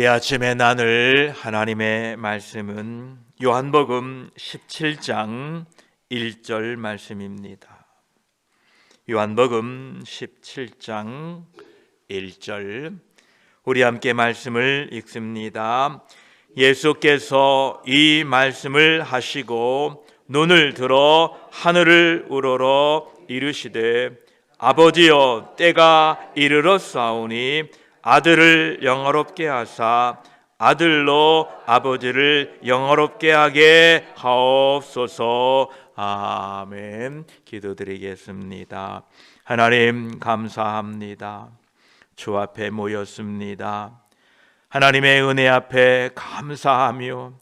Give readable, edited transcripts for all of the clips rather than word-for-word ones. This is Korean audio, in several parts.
이 아침에 나눌 하나님의 말씀은 요한복음 17장 1절 말씀입니다. 요한복음 17장 1절, 우리 함께 말씀을 읽습니다. 예수께서 이 말씀을 하시고 눈을 들어 하늘을 우러러 이르시되, 아버지여, 때가 이르렀사오니 아들을 영화롭게 하사 아들로 아버지를 영화롭게 하게 하옵소서. 아멘. 기도드리겠습니다. 하나님, 감사합니다. 주 앞에 모였습니다. 하나님의 은혜 앞에 감사하며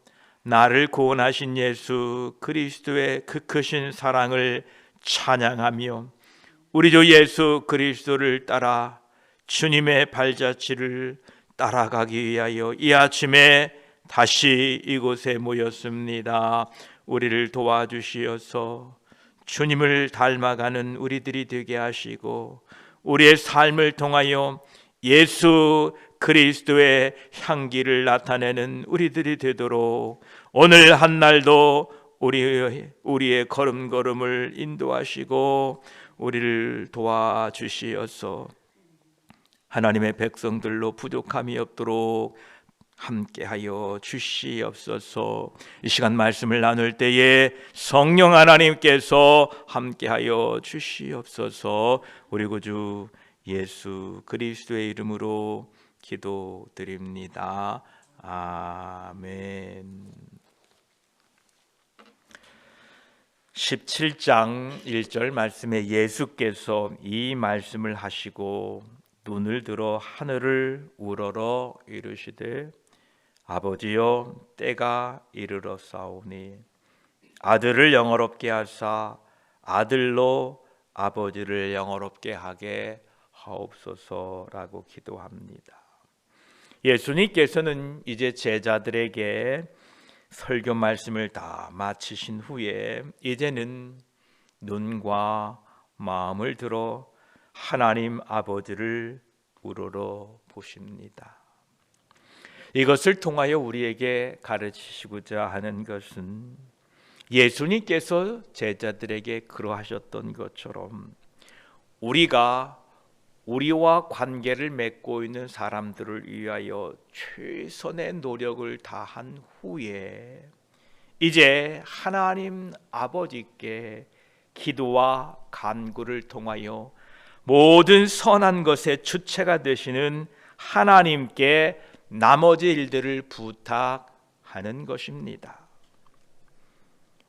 나를 구원하신 예수 그리스도의 그 크신 사랑을 찬양하며 우리 주 예수 그리스도를 따라 주님의 발자취를 따라가기 위하여 이 아침에 다시 이곳에 모였습니다. 우리를 도와주시어서 주님을 닮아가는 우리들이 되게 하시고 우리의 삶을 통하여 예수 그리스도의 향기를 나타내는 우리들이 되도록 오늘 한날도 우리의 걸음걸음을 인도하시고 우리를 도와주시어서 하나님의 백성들로 부족함이 없도록 함께하여 주시옵소서. 이 시간 말씀을 나눌 때에 성령 하나님께서 함께하여 주시옵소서. 우리 구주 예수 그리스도의 이름으로 기도드립니다. 아멘. 17장 1절 말씀에 예수께서 이 말씀을 하시고 눈을 들어 하늘을 우러러 이르시되, 아버지여, 때가 이르렀사오니 아들을 영화롭게 하사 아들로 아버지를 영화롭게 하게 하옵소서라고 기도합니다. 예수님께서는 이제 제자들에게 설교 말씀을 다 마치신 후에 이제는 눈과 마음을 들어 하나님 아버지를 우러러 보십니다. 이것을 통하여 우리에게 가르치시고자 하는 것은 예수님께서 제자들에게 그러하셨던 것처럼 우리가 우리와 관계를 맺고 있는 사람들을 위하여 최선의 노력을 다한 후에 이제 하나님 아버지께 기도와 간구를 통하여 모든 선한 것의 주체가 되시는 하나님께 나머지 일들을 부탁하는 것입니다.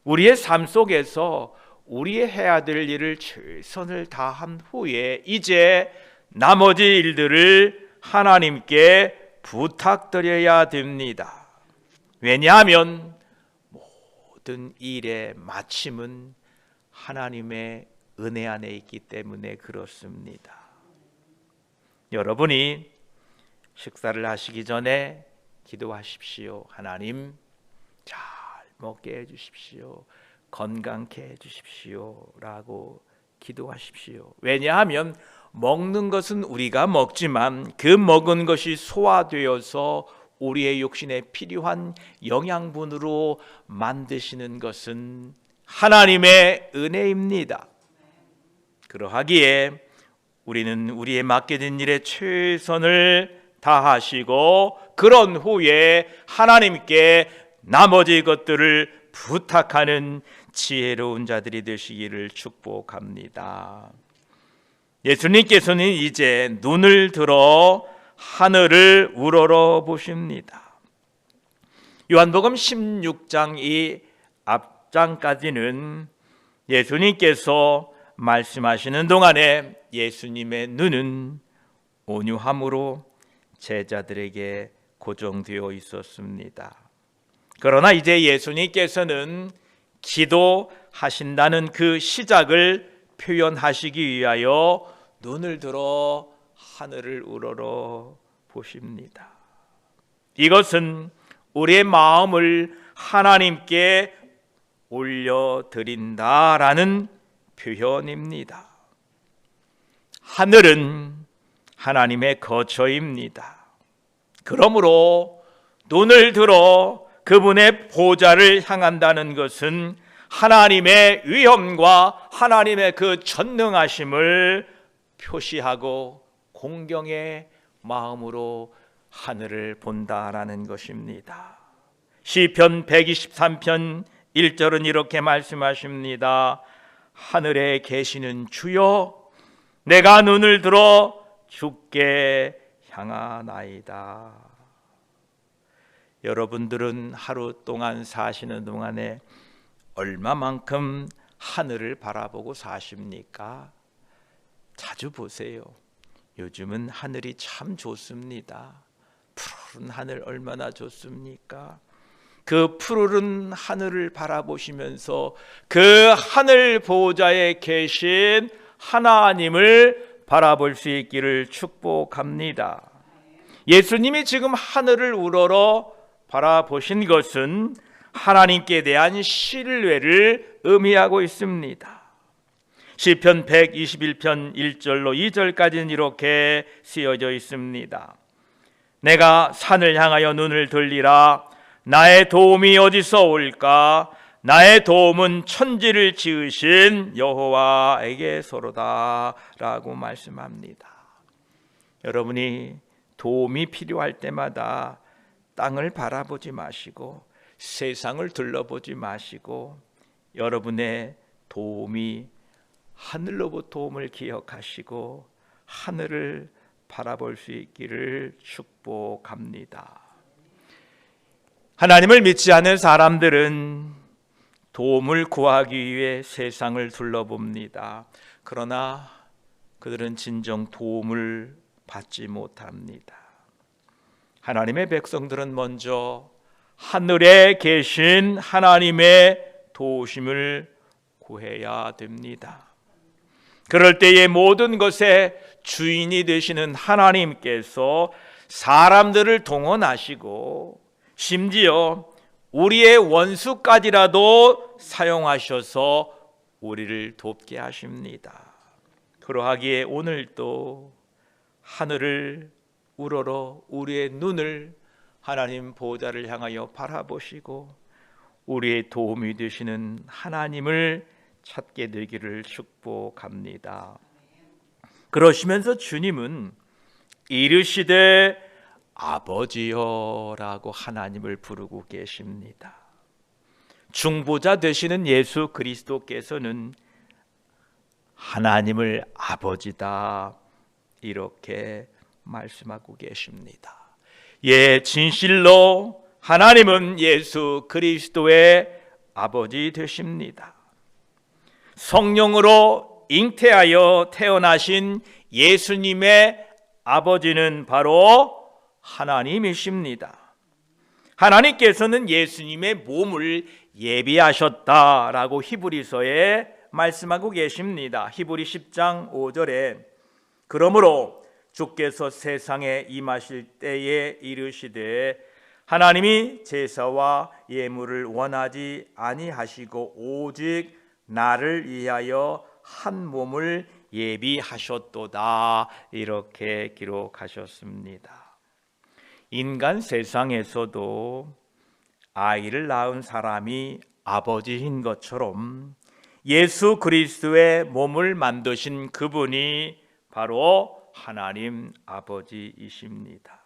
우리의 삶 속에서 우리의 해야 될 일을 최선을 다한 후에 이제 나머지 일들을 하나님께 부탁드려야 됩니다. 왜냐하면 모든 일의 마침은 하나님의 은혜 안에 있기 때문에 그렇습니다. 여러분이 식사를 하시기 전에 기도하십시오. 하나님, 잘 먹게 해주십시오. 건강케 해주십시오 라고 기도하십시오. 왜냐하면 먹는 것은 우리가 먹지만 그 먹은 것이 소화되어서 우리의 육신에 필요한 영양분으로 만드시는 것은 하나님의 은혜입니다. 그러하기에 우리는 우리의 맡겨진 일에 최선을 다하시고 그런 후에 하나님께 나머지 것들을 부탁하는 지혜로운 자들이 되시기를 축복합니다. 예수님께서는 이제 눈을 들어 하늘을 우러러 보십니다. 요한복음 16장 이 앞장까지는 예수님께서 말씀하시는 동안에 예수님의 눈은 온유함으로 제자들에게 고정되어 있었습니다. 그러나 이제 예수님께서는 기도하신다는 그 시작을 표현하시기 위하여 눈을 들어 하늘을 우러러 보십니다. 이것은 우리의 마음을 하나님께 올려드린다라는 표현입니다. 하늘은 하나님의 거처입니다. 그러므로 눈을 들어 그분의 보좌를 향한다는 것은 하나님의 위엄과 하나님의 그 전능하심을 표시하고 공경의 마음으로 하늘을 본다라는 것입니다. 시편 123편 1절은 이렇게 말씀하십니다. 하늘에 계시는 주여, 내가 눈을 들어 주께 향하나이다. 여러분들은 하루 동안 사시는 동안에 얼마만큼 하늘을 바라보고 사십니까? 자주 보세요. 요즘은 하늘이 참 좋습니다. 푸른 하늘 얼마나 좋습니까? 그 푸른 하늘을 바라보시면서 그 하늘 보좌에 계신 하나님을 바라볼 수 있기를 축복합니다. 예수님이 지금 하늘을 우러러 바라보신 것은 하나님께 대한 신뢰를 의미하고 있습니다. 시편 121편 1절로 2절까지는 이렇게 쓰여져 있습니다. 내가 산을 향하여 눈을 돌리라. 나의 도움이 어디서 올까? 나의 도움은 천지를 지으신 여호와에게서로다 라고 말씀합니다. 여러분이 도움이 필요할 때마다 땅을 바라보지 마시고 세상을 둘러보지 마시고 여러분의 도움이 하늘로부터 도움을 기억하시고 하늘을 바라볼 수 있기를 축복합니다. 하나님을 믿지 않는 사람들은 도움을 구하기 위해 세상을 둘러봅니다. 그러나 그들은 진정 도움을 받지 못합니다. 하나님의 백성들은 먼저 하늘에 계신 하나님의 도우심을 구해야 됩니다. 그럴 때의 모든 것의 주인이 되시는 하나님께서 사람들을 동원하시고 심지어 우리의 원수까지라도 사용하셔서 우리를 돕게 하십니다. 그러하기에 오늘도 하늘을 우러러 우리의 눈을 하나님 보좌를 향하여 바라보시고 우리의 도움이 되시는 하나님을 찾게 되기를 축복합니다. 그러시면서 주님은 이르시되 아버지여라고 하나님을 부르고 계십니다. 중보자 되시는 예수 그리스도께서는 하나님을 아버지다 이렇게 말씀하고 계십니다. 예, 진실로 하나님은 예수 그리스도의 아버지 되십니다. 성령으로 잉태하여 태어나신 예수님의 아버지는 바로 하나님이십니다. 하나님께서는 예수님의 몸을 예비하셨다라고 히브리서에 말씀하고 계십니다. 히브리 10장 5절에 그러므로 주께서 세상에 임하실 때에 이르시되 하나님이 제사와 예물을 원하지 아니하시고 오직 나를 위하여 한 몸을 예비하셨도다 이렇게 기록하셨습니다. 인간 세상에서도 아이를 낳은 사람이 아버지인 것처럼 예수 그리스도의 몸을 만드신 그분이 바로 하나님 아버지이십니다.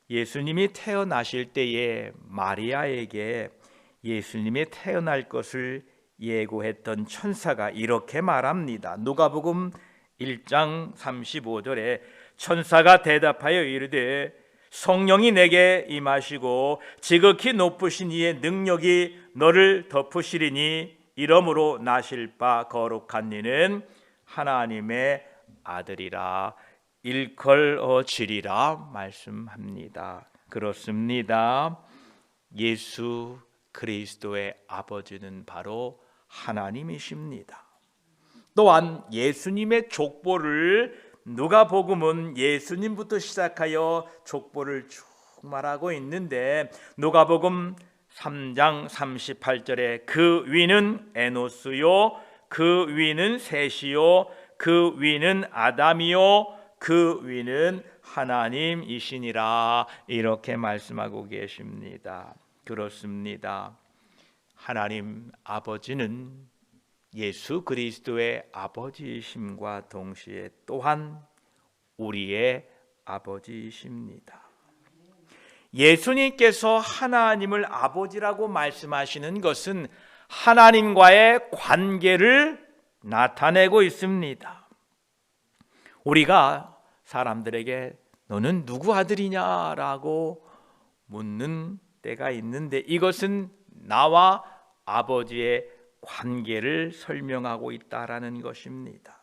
예수님이 태어나실 때에 마리아에게 예수님이 태어날 것을 예고했던 천사가 이렇게 말합니다. 누가복음 1장 35절에 천사가 대답하여 이르되 성령이 내게 임하시고 지극히 높으신 이의 능력이 너를 덮으시리니 이러므로 나실 바 거룩한 이는 하나님의 아들이라 일컬어지리라 말씀합니다. 그렇습니다. 예수 그리스도의 아버지는 바로 하나님이십니다. 또한 예수님의 족보를 누가복음은 예수님부터 시작하여 족보를 쭉 말하고 있는데 누가복음 3장 38절에 그 위는 에노스요 그 위는 셋이요 그 위는 아담이요 그 위는 하나님이시니라 이렇게 말씀하고 계십니다. 그렇습니다. 하나님 아버지는 예수 그리스도의 아버지이심과 동시에 또한 우리의 아버지이십니다. 예수님께서 하나님을 아버지라고 말씀하시는 것은 하나님과의 관계를 나타내고 있습니다. 우리가 사람들에게 너는 누구 아들이냐라고 묻는 때가 있는데 이것은 나와 아버지의 관계를 설명하고 있다라는 것입니다.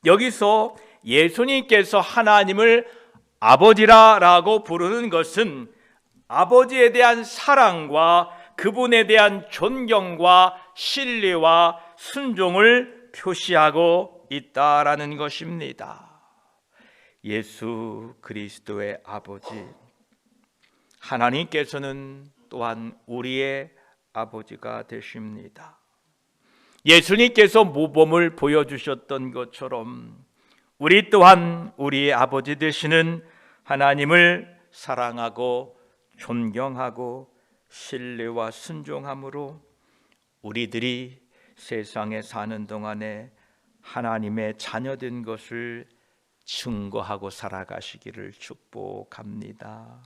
여기서 예수님께서 하나님을 아버지라고 부르는 것은 아버지에 대한 사랑과 그분에 대한 존경과 신뢰와 순종을 표시하고 있다라는 것입니다. 예수 그리스도의 아버지 하나님께서는 또한 우리의 아버지가 되십니다. 예수님께서 모범을 보여주셨던 것처럼 우리 또한 우리의 아버지 되시는 하나님을 사랑하고 존경하고 신뢰와 순종함으로 우리들이 세상에 사는 동안에 하나님의 자녀된 것을 증거하고 살아가시기를 축복합니다.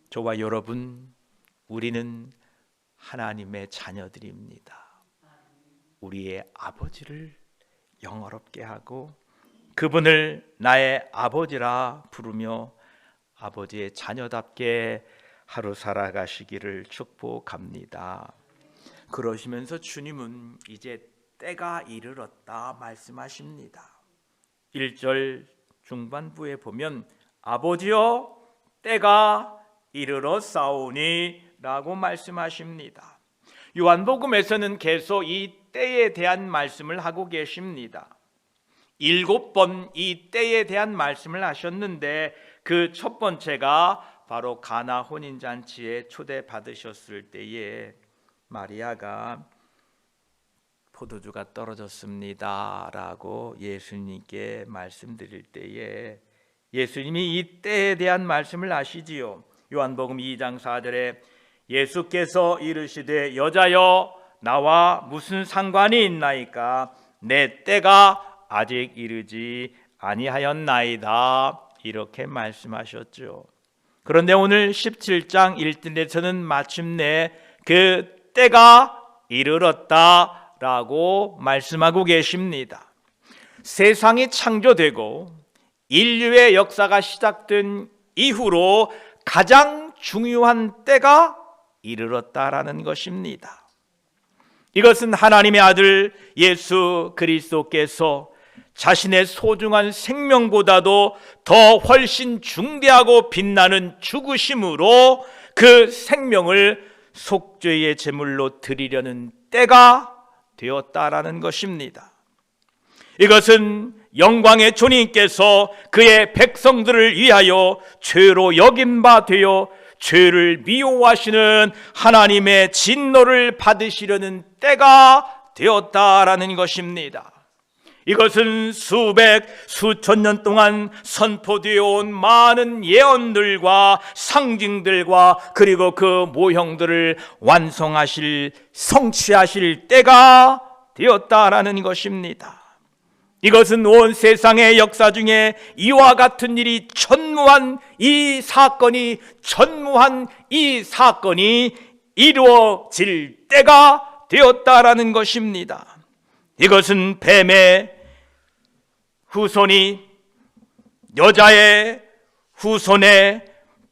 저와 여러분, 우리는 하나님의 자녀들입니다. 우리의 아버지를 영화롭게 하고 그분을 나의 아버지라 부르며 아버지의 자녀답게 하루 살아가시기를 축복합니다. 그러시면서 주님은 이제 때가 이르렀다 말씀하십니다. 1절 중반부에 보면 아버지여 때가 이르렀사오니 라고 말씀하십니다. 요한복음에서는 계속 이 때에 대한 말씀을 하고 계십니다. 7번 이 때에 대한 말씀을 하셨는데 그 첫 번째가 바로 가나 혼인잔치에 초대받으셨을 때에 마리아가 포도주가 떨어졌습니다 라고 예수님께 말씀드릴 때에 예수님이 이 때에 대한 말씀을 하시지요. 요한복음 2장 4절에 예수께서 이르시되 여자여 나와 무슨 상관이 있나이까 내 때가 아직 이르지 아니하였나이다 이렇게 말씀하셨죠. 그런데 오늘 17장 1절에서는 마침내 그 때가 이르렀다라고 말씀하고 계십니다. 세상이 창조되고 인류의 역사가 시작된 이후로 가장 중요한 때가 이르렀다라는 것입니다. 이것은 하나님의 아들 예수 그리스도께서 자신의 소중한 생명보다도 더 훨씬 중대하고 빛나는 죽으심으로 그 생명을 속죄의 제물로 드리려는 때가 되었다라는 것입니다. 이것은 영광의 주님께서 그의 백성들을 위하여 죄로 여긴 바 되어 죄를 미워하시는 하나님의 진노를 받으시려는 때가 되었다라는 것입니다. 이것은 수천 년 동안 선포되어 온 많은 예언들과 상징들과 그리고 그 모형들을 완성하실 성취하실 때가 되었다라는 것입니다. 이것은 온 세상의 역사 중에 이와 같은 일이 전무한 이 사건이 이루어질 때가 되었다라는 것입니다. 이것은 뱀의 후손이 여자의 후손의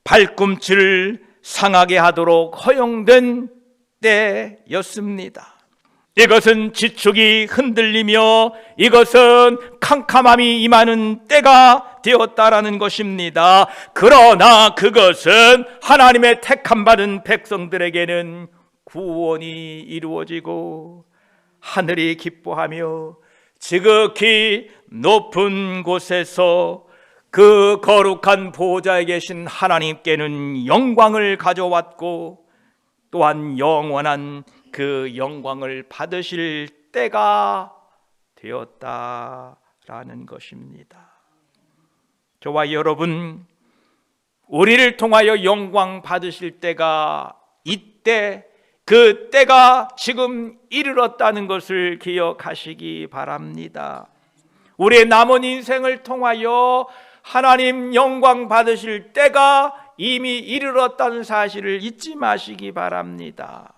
발꿈치를 상하게 하도록 허용된 때였습니다. 이것은 지축이 흔들리며 이것은 캄캄함이 임하는 때가 되었다라는 것입니다. 그러나 그것은 하나님의 택함 받은 백성들에게는 구원이 이루어지고 하늘이 기뻐하며 지극히 높은 곳에서 그 거룩한 보호자에 계신 하나님께는 영광을 가져왔고 또한 영원한 그 영광을 받으실 때가 되었다라는 것입니다. 저와 여러분, 우리를 통하여 영광 받으실 때가 이때, 그 때가 지금 이르렀다는 것을 기억하시기 바랍니다. 우리의 남은 인생을 통하여 하나님 영광 받으실 때가 이미 이르렀다는 사실을 잊지 마시기 바랍니다.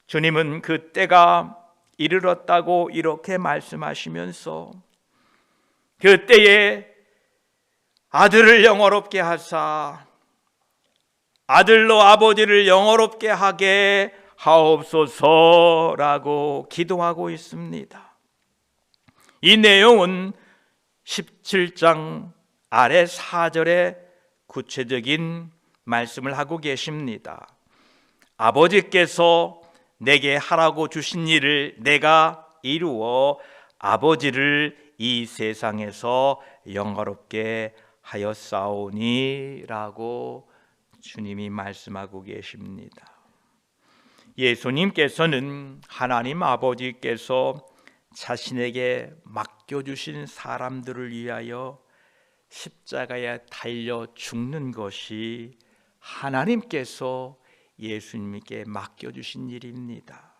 주님은 그 때가 이르렀다고 이렇게 말씀하시면서 그 때에 아들을 영화롭게 하사 아들로 아버지를 영화롭게 하게 하옵소서라고 기도하고 있습니다. 이 내용은 17장 아래 4절에 구체적인 말씀을 하고 계십니다. 아버지께서 내게 하라고 주신 일을 내가 이루어 아버지를 이 세상에서 영화롭게 하였사오니 라고 주님이 말씀하고 계십니다. 예수님께서는 하나님 아버지께서 자신에게 맡겨주신 사람들을 위하여 십자가에 달려 죽는 것이 하나님께서 예수님께 맡겨주신 일입니다.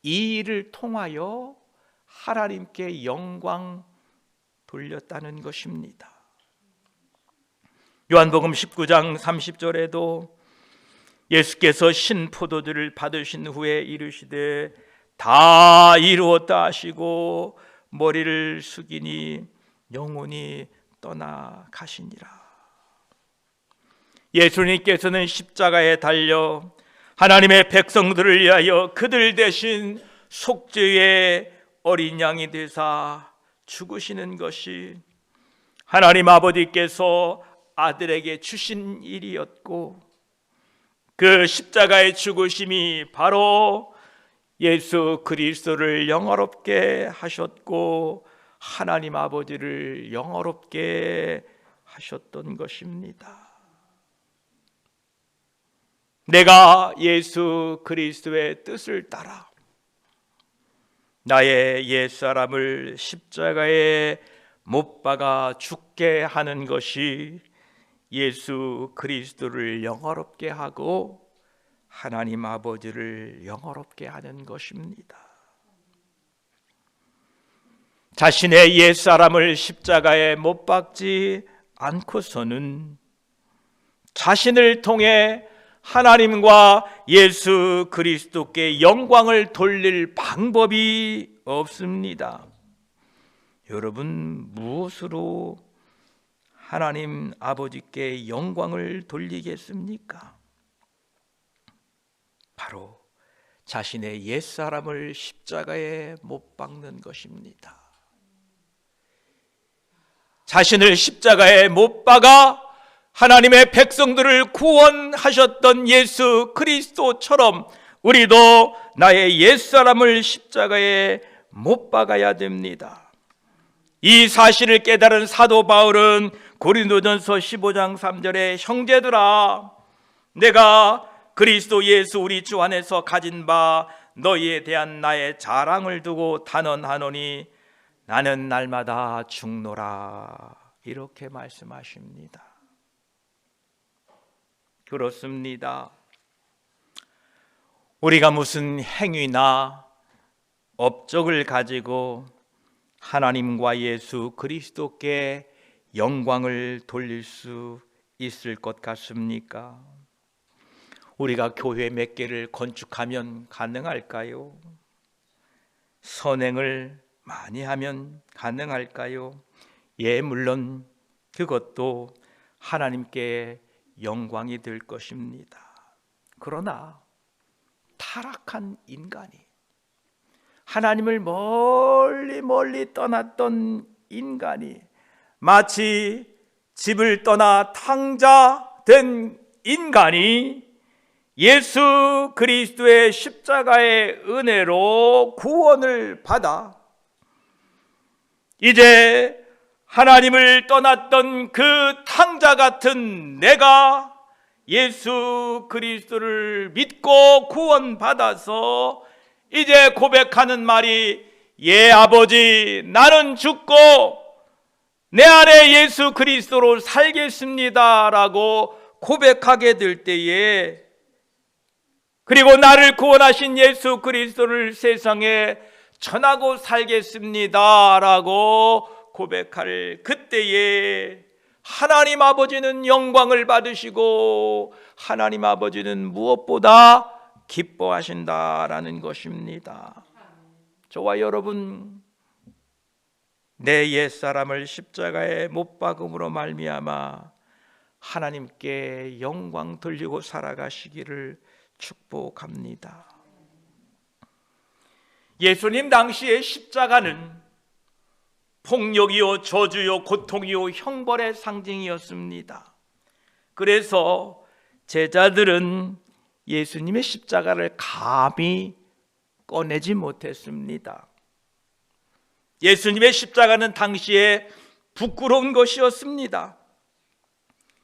이 일을 통하여 하나님께 영광 돌렸다는 것입니다. 요한복음 19장 30절에도 예수께서 신포도주를 받으신 후에 이르시되 다 이루었다 하시고 머리를 숙이니 영혼이 떠나가시니라. 예수님께서는 십자가에 달려 하나님의 백성들을 위하여 그들 대신 속죄의 어린 양이 되사 죽으시는 것이 하나님 아버지께서 아들에게 주신 일이었고, 그 십자가의 죽으심이 바로 예수 그리스도를 영화롭게 하셨고 하나님 아버지를 영화롭게 하셨던 것입니다. 내가 예수 그리스도의 뜻을 따라 나의 옛사람을 십자가에 못 박아 죽게 하는 것이 예수 그리스도를 영화롭게 하고 하나님 아버지를 영화롭게 하는 것입니다. 자신의 옛사람을 십자가에 못 박지 않고서는 자신을 통해 하나님과 예수 그리스도께 영광을 돌릴 방법이 없습니다. 여러분, 무엇으로 하나님 아버지께 영광을 돌리겠습니까? 바로 자신의 옛사람을 십자가에 못 박는 것입니다. 자신을 십자가에 못 박아 하나님의 백성들을 구원하셨던 예수 그리스도처럼 우리도 나의 옛사람을 십자가에 못 박아야 됩니다. 이 사실을 깨달은 사도 바울은 고린도전서 15장 3절에 형제들아, 내가 그리스도 예수 우리 주 안에서 가진 바 너희에 대한 나의 자랑을 두고 단언하노니 나는 날마다 죽노라, 이렇게 말씀하십니다. 그렇습니다. 우리가 무슨 행위나 업적을 가지고 하나님과 예수 그리스도께 영광을 돌릴 수 있을 것 같습니까? 우리가 교회 몇 개를 건축하면 가능할까요? 선행을 많이 하면 가능할까요? 예, 물론 그것도 하나님께 영광이 될 것입니다. 그러나 타락한 인간이, 하나님을 멀리 떠났던 인간이, 마치 집을 떠나 탕자된 인간이 예수 그리스도의 십자가의 은혜로 구원을 받아 이제 하나님을 떠났던 그 탕자 같은 내가 예수 그리스도를 믿고 구원받아서 이제 고백하는 말이, 예 아버지, 나는 죽고 내 안에 예수 그리스도로 살겠습니다라고 고백하게 될 때에, 그리고 나를 구원하신 예수 그리스도를 세상에 전하고 살겠습니다라고 고백할 그때에 하나님 아버지는 영광을 받으시고 하나님 아버지는 무엇보다 기뻐하신다라는 것입니다. 저와 여러분, 내 옛사람을 십자가에 못 박음으로 말미암아 하나님께 영광 돌리고 살아가시기를 축복합니다. 예수님 당시의 십자가는 폭력이요, 저주요, 고통이요, 형벌의 상징이었습니다. 그래서 제자들은 예수님의 십자가를 감히 꺼내지 못했습니다. 예수님의 십자가는 당시에 부끄러운 것이었습니다.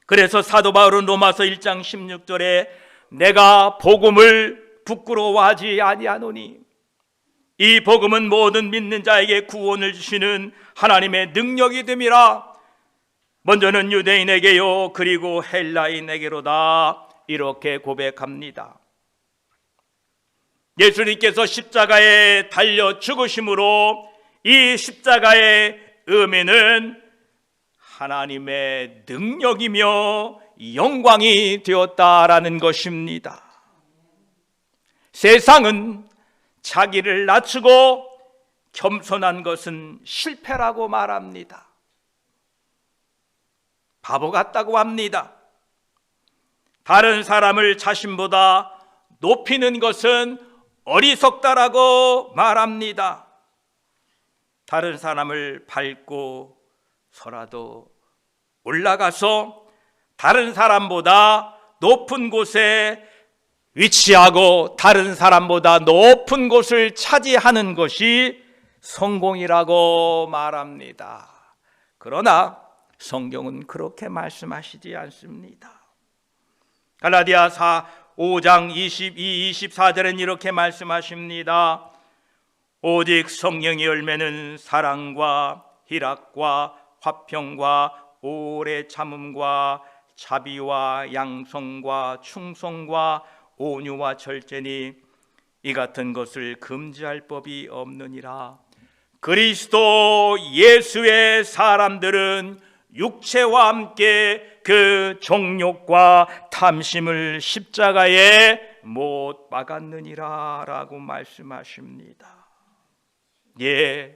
그래서 사도 바울은 로마서 1장 16절에 내가 복음을 부끄러워하지 아니하노니 이 복음은 모든 믿는 자에게 구원을 주시는 하나님의 능력이 됨이라. 먼저는 유대인에게요 그리고 헬라인에게로다, 이렇게 고백합니다. 예수님께서 십자가에 달려 죽으심으로 이 십자가의 의미는 하나님의 능력이며 영광이 되었다라는 것입니다. 세상은 자기를 낮추고 겸손한 것은 실패라고 말합니다. 바보 같다고 합니다. 다른 사람을 자신보다 높이는 것은 어리석다라고 말합니다. 다른 사람을 밟고서라도 올라가서 다른 사람보다 높은 곳에 위치하고 다른 사람보다 높은 곳을 차지하는 것이 성공이라고 말합니다. 그러나 성경은 그렇게 말씀하시지 않습니다. 갈라디아 5장 22, 24절은 이렇게 말씀하십니다. 오직 성령의 열매는 사랑과 희락과 화평과 오래 참음과 자비와 양성과 충성과 온유와 절제니 이 같은 것을 금지할 법이 없느니라. 그리스도 예수의 사람들은 육체와 함께 그 정욕과 탐심을 십자가에 못 박았느니라 라고 말씀하십니다. 예,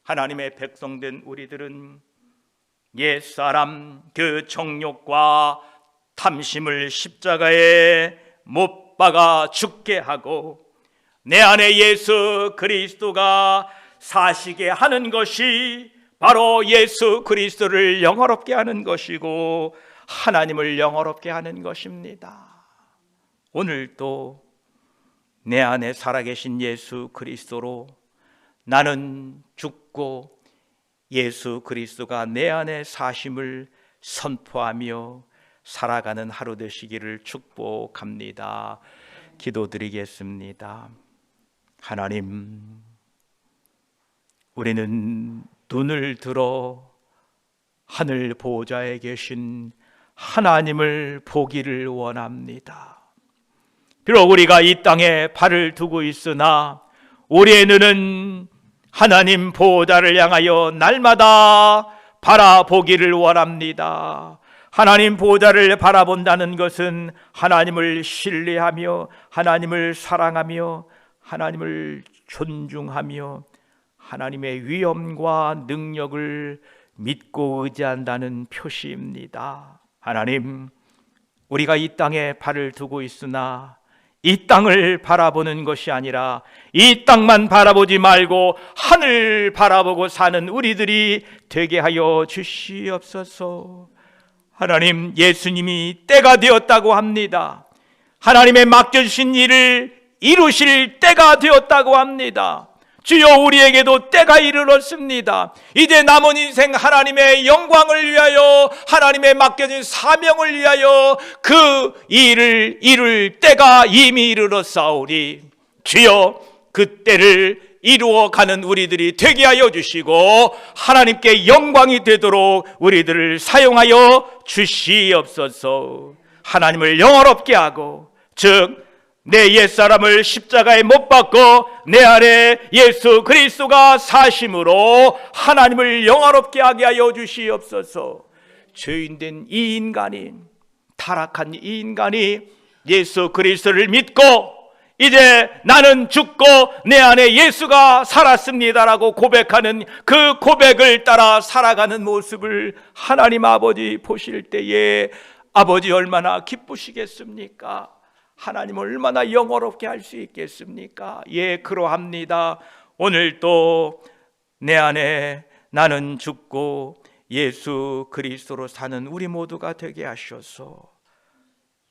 하나님의 백성된 우리들은 옛사람 그 정욕과 탐심을 십자가에 못 박아 죽게 하고 내 안에 예수 그리스도가 사시게 하는 것이 바로 예수 그리스도를 영화롭게 하는 것이고 하나님을 영화롭게 하는 것입니다. 오늘도 내 안에 살아계신 예수 그리스도로 나는 죽고 예수 그리스도가 내 안에 사심을 선포하며 살아가는 하루 되시기를 축복합니다. 기도드리겠습니다. 하나님, 우리는 눈을 들어 하늘 보좌에 계신 하나님을 보기를 원합니다. 비록 우리가 이 땅에 발을 두고 있으나 우리의 눈은 하나님 보좌를 향하여 날마다 바라보기를 원합니다. 하나님 보좌를 바라본다는 것은 하나님을 신뢰하며 하나님을 사랑하며 하나님을 존중하며 하나님의 위엄과 능력을 믿고 의지한다는 표시입니다. 하나님, 우리가 이 땅에 발을 두고 있으나 이 땅을 바라보는 것이 아니라 이 땅만 바라보지 말고 하늘 바라보고 사는 우리들이 되게 하여 주시옵소서. 하나님, 예수님이 때가 되었다고 합니다. 하나님의 맡겨주신 일을 이루실 때가 되었다고 합니다. 주여, 우리에게도 때가 이르렀습니다. 이제 남은 인생 하나님의 영광을 위하여 하나님의 맡겨진 사명을 위하여 그 일을 이룰 때가 이미 이르렀사오니 주여, 그 때를 이루어가는 우리들이 되게 하여 주시고 하나님께 영광이 되도록 우리들을 사용하여 주시옵소서. 하나님을 영화롭게 하고, 즉 내 옛사람을 십자가에 못 박고 내 안에 예수 그리스도가 사심으로 하나님을 영화롭게 하게 하여 주시옵소서. 죄인된 이 인간이, 타락한 이 인간이 예수 그리스도를 믿고 이제 나는 죽고 내 안에 예수가 살았습니다라고 고백하는 그 고백을 따라 살아가는 모습을 하나님 아버지 보실 때에 아버지 얼마나 기쁘시겠습니까? 하나님 얼마나 영화롭게 할 수 있겠습니까? 예, 그러합니다. 오늘 또 내 안에 나는 죽고 예수 그리스도로 사는 우리 모두가 되게 하셔서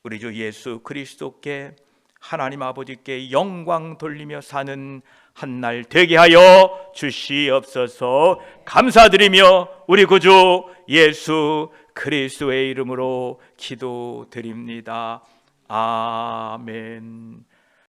우리 주 예수 그리스도께 하나님 아버지께 영광 돌리며 사는 한 날 되게 하여 주시옵소서. 감사드리며 우리 구주 예수 그리스도의 이름으로 기도드립니다. 아멘.